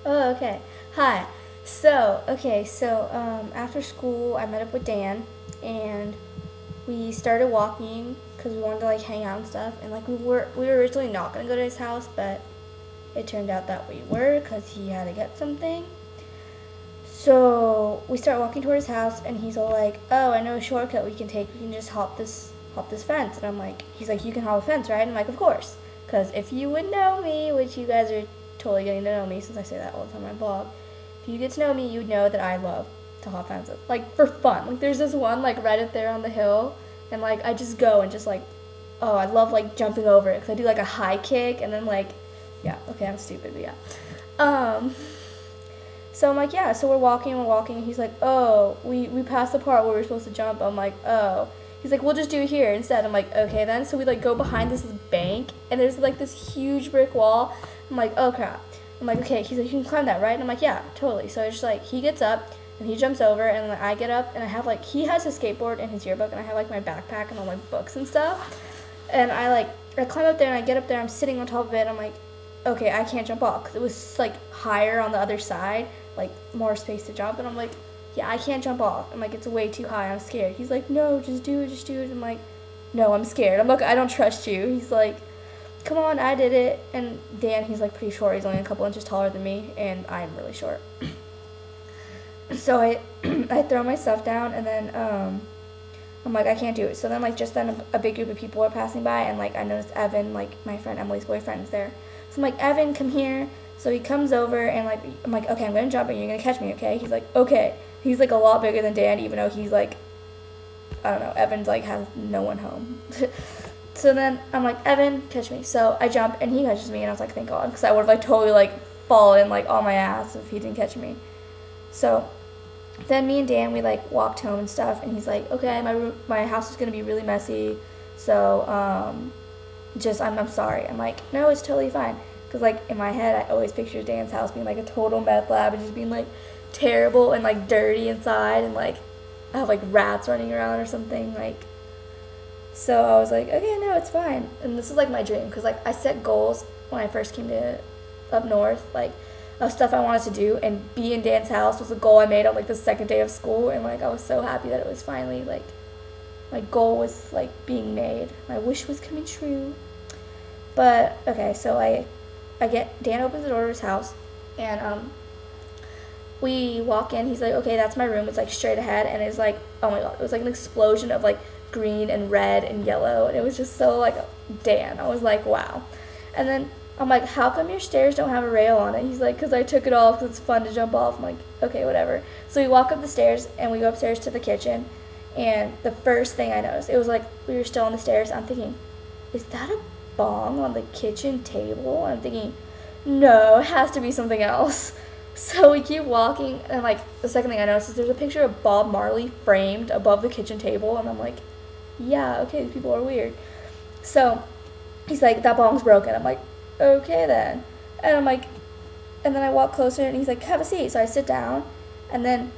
Oh, okay. Hi. After school, I met up with Dan, and we started walking because we wanted to like hang out and stuff. And like we were originally not gonna go to his house, but it turned out that we were because he had to get something. So we start walking toward his house, and he's all like, "Oh, I know a shortcut we can take. We can just hop this fence." And I'm like, he's like, "You can hop a fence, right?" And I'm like, "Of course." Because if you would know me, which you guys are totally getting to know me since I say that all the time on my blog, if you get to know me, you'd know that I love to hop fences, like for fun. Like there's this one like right up there on the hill, and like I just go and just like, oh, I love like jumping over it because I do like a high kick and then like, yeah, okay, I'm stupid, but yeah. Um, so I'm like, yeah. So we're walking, and he's like, oh, we passed the part where we're supposed to jump. I'm like, oh. He's like, we'll just do it here instead. I'm like, okay then. So we like go behind this bank, and there's like this huge brick wall. I'm like, oh crap. I'm like, okay. He's like, you can climb that, right? And I'm like, yeah, totally. So it's just like he gets up and he jumps over, and then I get up, and I have like he has his skateboard and his yearbook, and I have like my backpack and all my books and stuff. And I climb up there, and I get up there. I'm sitting on top of it. And I'm like, okay, I can't jump off because it was like higher on the other side, like more space to jump. And I'm like, yeah, I can't jump off. I'm like, it's way too high. I'm scared. He's like, no, just do it, just do it. I'm like, no, I'm scared. I'm like, I don't trust you. He's like, come on, I did it. And Dan, he's like pretty short. He's only a couple inches taller than me, and I'm really short. So I I throw my stuff down, and then I'm like, I can't do it. So then like just then a big group of people are passing by, and like I noticed Evan, like my friend Emily's boyfriend, is there. So I'm like, Evan, come here. So he comes over, and like I'm like, okay, I'm gonna jump and you're gonna catch me, okay? He's like, okay. He's like a lot bigger than Dan, even though he's like, I don't know, Evan's like has no one home. So then I'm like, Evan, catch me. So I jump and he catches me, and I was like, thank God, because I would have like totally like fallen like on my ass if he didn't catch me. So then me and Dan, we like walked home and stuff, and he's like, okay, my house is gonna be really messy, so just I'm sorry. I'm like, no, it's totally fine, because like in my head I always picture Dan's house being like a total meth lab and just being like terrible and like dirty inside, and like I have like rats running around or something like. So I was like, okay, no, it's fine. And this is like my dream, because like I set goals when I first came to up north, like of stuff I wanted to do, and be in Dan's house was a goal I made on like the second day of school, and like I was so happy that it was finally like my goal was like being made. My wish was coming true. But okay, so I get Dan opens the door to his house, and we walk in. He's like, okay, that's my room. It's like straight ahead, and it's like, oh my god, it was like an explosion of like green and red and yellow, and it was just so like Dan. I was like, wow. And then I'm like, how come your stairs don't have a rail on it? He's like, because I took it off because it's fun to jump off. I'm like, okay, whatever. So we walk up the stairs, and we go upstairs to the kitchen, and the first thing I noticed, it was like we were still on the stairs. I'm thinking, is that a bong on the kitchen table? And I'm thinking, no, it has to be something else. So we keep walking, and like the second thing I noticed is there's a picture of Bob Marley framed above the kitchen table, and I'm like, yeah, okay, these people are weird. So he's like, that bong's broken. I'm like, okay then. And I'm like, and then I walk closer, and he's like, have a seat. So I sit down, and then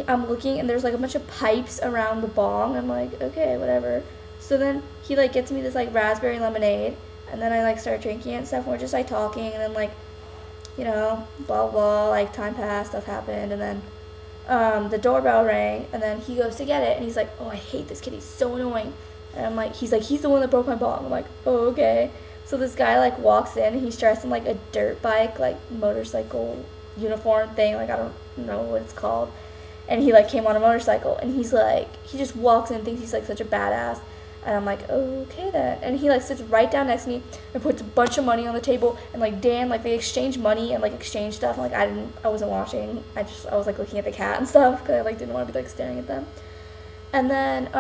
I'm looking, and there's like a bunch of pipes around the bong. I'm like, okay, whatever. So then he like gets me this like raspberry lemonade, and then I like start drinking it and stuff, and we're just like talking, and then like, blah blah, like time passed, stuff happened, and then the doorbell rang, and then he goes to get it, and he's like, oh, I hate this kid, he's so annoying. And I'm like, he's the one that broke my bong. I'm like, oh, okay. So this guy like walks in, and he's dressed in like a dirt bike, like motorcycle uniform thing, like I don't know what it's called. And he like came on a motorcycle, and he's like, he just walks in and thinks he's like such a badass. And I'm like, okay then. And he like sits right down next to me and puts a bunch of money on the table. And like Dan, like they exchange money and like exchange stuff. And like I wasn't watching. I was like looking at the cat and stuff because I like didn't want to be like staring at them. And then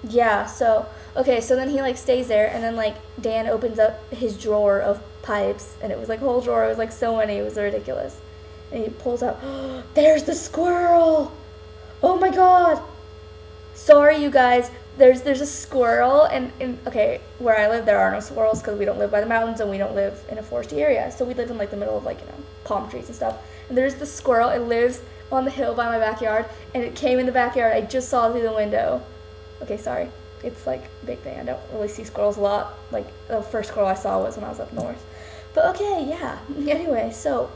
yeah, so okay, so then he like stays there, and then like Dan opens up his drawer of pipes, and it was like a whole drawer. It was like so many. It was ridiculous. And he pulls out, oh, there's the squirrel. Oh my god. Sorry, you guys. There's a squirrel, and okay, where I live there are no squirrels because we don't live by the mountains and we don't live in a foresty area. So we live in like the middle of like palm trees and stuff. And there's the squirrel. It lives on the hill by my backyard, and it came in the backyard. I just saw it through the window. Okay, sorry. It's like a big thing. I don't really see squirrels a lot. Like the first squirrel I saw was when I was up north. But okay, yeah. Anyway, so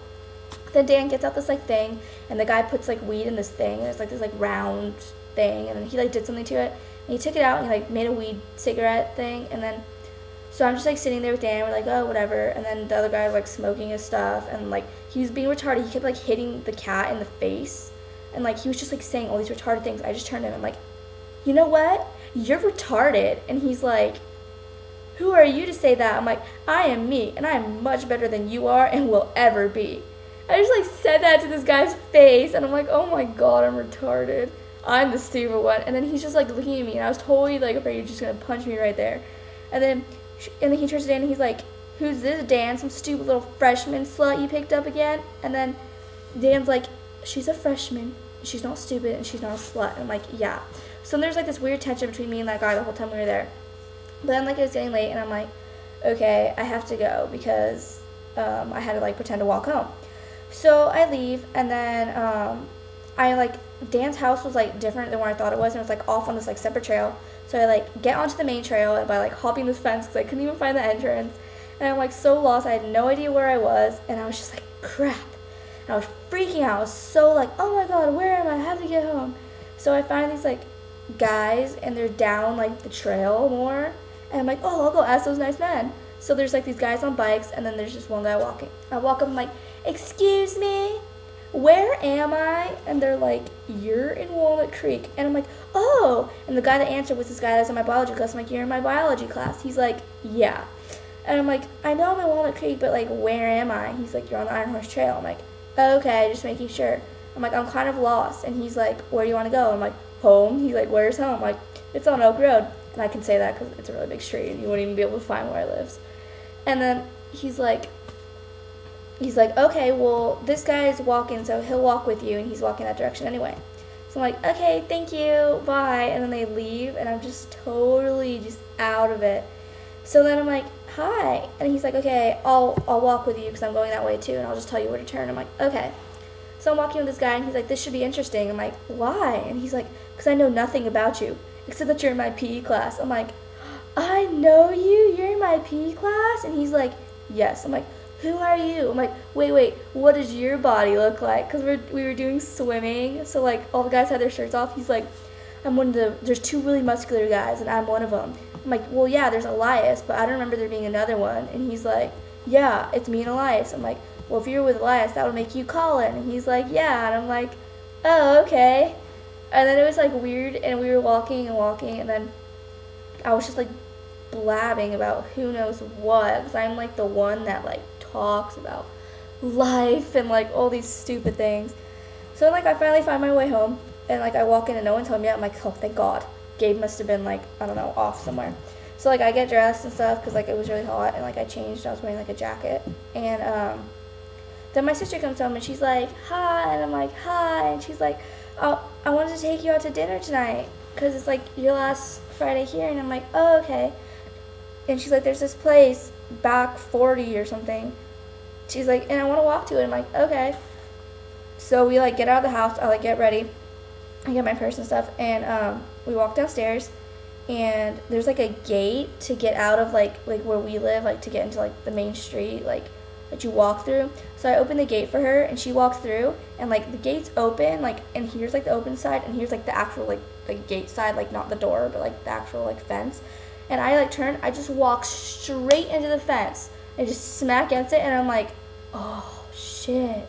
then Dan gets out this like thing, and the guy puts like weed in this thing, and it's like this like round thing, and then he like did something to it, and he took it out and he like made a weed cigarette thing, and then so I'm just like sitting there with Dan, we're like, oh whatever, and then the other guy was like smoking his stuff, and like he was being retarded. He kept like hitting the cat in the face, and like he was just like saying all these retarded things. I just turned to him, I'm like, you know what? You're retarded. And he's like, who are you to say that? I'm like, I am me, and I am much better than you are and will ever be. I just like said that to this guy's face, and I'm like, oh my god, I'm retarded. I'm the stupid one. And then he's just like looking at me, and I was totally like afraid he's just gonna punch me right there. And then he turns to Dan, and he's like, who's this Dan? Some stupid little freshman slut you picked up again? And then Dan's like, she's a freshman, she's not stupid, and she's not a slut. And I'm like, yeah. So there's like this weird tension between me and that guy the whole time we were there. But then like it was getting late, and I'm like, okay, I have to go because I had to like pretend to walk home. So I leave, and then I like, Dan's house was like different than what I thought it was, and it was like off on this like separate trail. So I like get onto the main trail, and by like hopping this fence because I couldn't even find the entrance, and I'm like so lost. I had no idea where I was, and I was just like, crap. And I was freaking out. I was so like, oh my god, where am I? I have to get home. So I find these like guys, and they're down like the trail more, and I'm like, oh, I'll go ask those nice men. So there's like these guys on bikes, and then there's just one guy walking. I walk up, I'm like, excuse me, where am I? And they're like, you're in Walnut Creek. And I'm like, oh. And the guy that answered was this guy that was in my biology class. I'm like, you're in my biology class? He's like, yeah. And I'm like, I know I'm in Walnut Creek, but like, where am I? He's like, you're on the Iron Horse Trail. I'm like, okay, just making sure. I'm like, I'm kind of lost. And he's like, where do you want to go? I'm like, home. He's like, where's home? I'm like, it's on Oak Road. And I can say that because it's a really big street, and you wouldn't even be able to find where I live. And then he's like, okay, well, this guy is walking, so he'll walk with you, and he's walking that direction anyway. So I'm like, okay, thank you, bye. And then they leave, and I'm just totally just out of it. So then I'm like, hi. And he's like, okay, I'll walk with you because I'm going that way too, and I'll just tell you where to turn. I'm like, okay. So I'm walking with this guy, and he's like, this should be interesting. I'm like, why? And he's like, because I know nothing about you, except that you're in my PE class. I'm like, I know you? You're in my PE class? And he's like, yes. I'm like, who are you? I'm like, wait, what does your body look like? Because we were doing swimming, so like all the guys had their shirts off. He's like, there's two really muscular guys, and I'm one of them. I'm like, well, yeah, there's Elias, but I don't remember there being another one. And he's like, yeah, it's me and Elias. I'm like, well, if you're with Elias, that would make you Colin. And he's like, yeah. And I'm like, oh, okay. And then it was like weird, and we were walking, and then I was just like blabbing about who knows what, because I'm like the one that like talks about life and like all these stupid things. So like I finally find my way home, and like I walk in and no one told me yet. I'm like, oh, thank God. Gabe must have been like, I don't know, off somewhere. So like I get dressed and stuff because like it was really hot, and like I changed. I was wearing like a jacket, and then my sister comes home, and she's like, hi. And I'm like, hi. And she's like, oh, I wanted to take you out to dinner tonight because it's like your last Friday here. And I'm like, oh, okay. And she's like, there's this place back 40 or something. She's like, and I want to walk to it. I'm like, okay. So we like get out of the house. I like get ready. I get my purse and stuff, and we walk downstairs, and there's like a gate to get out of like where we live, like to get into like the main street, like that you walk through. So I open the gate for her, and she walks through, and like the gate's open, like, and here's like the open side, and here's like the actual like gate side, like not the door, but like the actual like fence. And I like turn, I just walk straight into the fence and just smack against it, and I'm like, oh shit.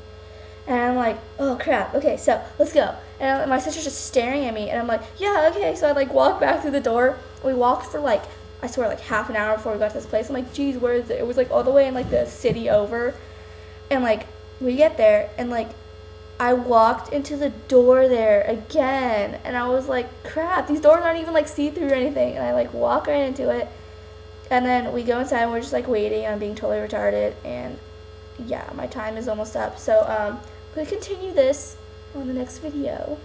And I'm like, oh crap, okay, so let's go. And my sister's just staring at me, and I'm like, yeah, okay. So I like walk back through the door. We walked for like, I swear, like half an hour before we got to this place. I'm like, geez, where is it? It was like all the way in like the city over. And like we get there, and like I walked into the door there again, and I was like, crap, these doors aren't even like see-through or anything. And I like walk right into it, and then we go inside, and we're just like waiting. I'm being totally retarded, and yeah, my time is almost up. So we'll continue this on the next video.